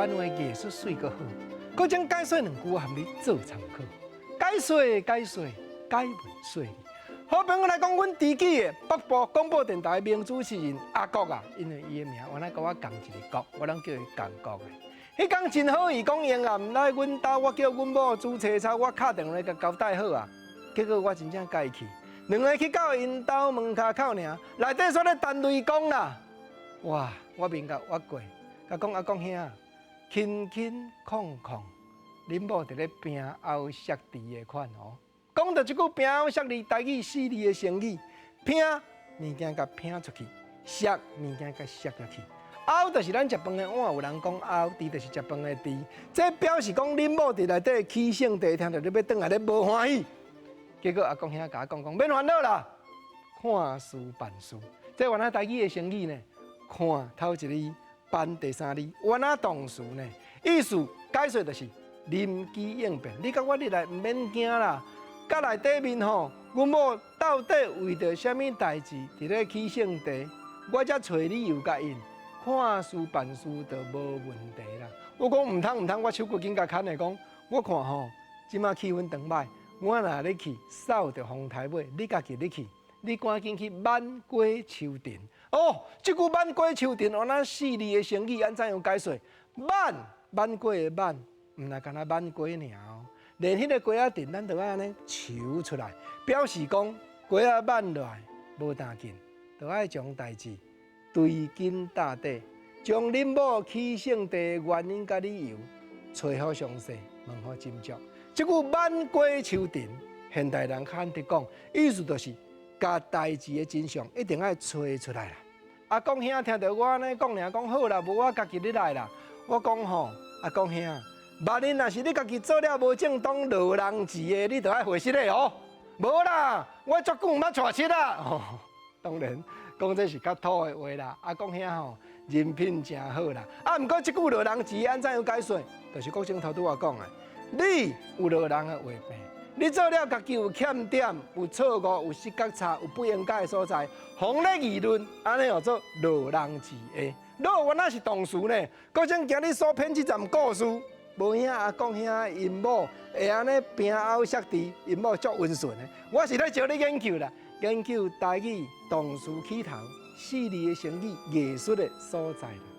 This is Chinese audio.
湾话艺术水阁好，搁将解说两句含你做参考。解说，解文说理。好朋友来讲，阮知己的北部广播电台名主持人阿国啊，因为伊的名原来甲我共一个国，我拢叫伊共国的。迄天真好，伊讲延暗来阮兜，我叫阮某煮青菜，我敲电话甲交代好啊。结果我真正甲伊去，两个去到因兜门口口尔，内底煞咧陈雷公啦。哇！我面甲挖过，甲讲阿公兄，轻轻空空，恁某伫咧拼后削地的款哦。讲到即句拼后削地，台语四字的成语，拼物件甲拼出去，削物件甲削落去。后就是咱食饭的碗，有人讲后地就是食饭的地，这表示讲恁某伫内底起性地，听到你要转来咧无欢喜。结果阿公兄甲我讲免烦恼啦，看事办事。这原来台语的成语呢，看头一字，办第三字，原来动词呢，意思解说就是临机应变。你甲我入来，毋免惊啦。甲内底面吼，阮某到底为着什么代志伫咧起性地，我才找理由甲因看事办事就无问题啦。我讲毋通，我手骨紧甲牵的讲，我看吼，即马气氛长歹，我若咧去扫着风台尾，你家己咧去，你赶紧去挽过树田。哦，即句挽过树田，原来四字的成语安怎样解说？挽过的挽，毋来干那挽过尔哦。连迄个瓜仔田，咱都要安尼抽出来，表示讲瓜仔挽落来无呾紧，就爱将代志对根打底，将恁某起性地原因甲理由找好详细，问好斟酌。即句挽过树田，现代人罕得讲，意思就是甲代志的真相一定要找出来啦。阿公兄听到我安尼讲尔，讲好啦，无我家己咧来啦。我讲吼，阿公兄。万一若是你家己做了无正当落人钱的，你就爱回息的哦。无啦，我足久毋捌娶妻啦。哦，当然，讲这是较土的话啦。阿公兄吼，人品真好啦。啊，毋过即句落人钱安怎样解说？就是国政头拄我讲的，你有落人的话病，你做了家己有欠点、有错误、有失觉差、有不应该的所在，红咧议论，安尼叫做落人钱的。落原来是动词呢，国政今日所编这站故事。无影阿公兄因某会安尼拼后削地，因某足温顺的。我是咧招你研究啦，研究台语动词起头四字的成语艺术的所在啦。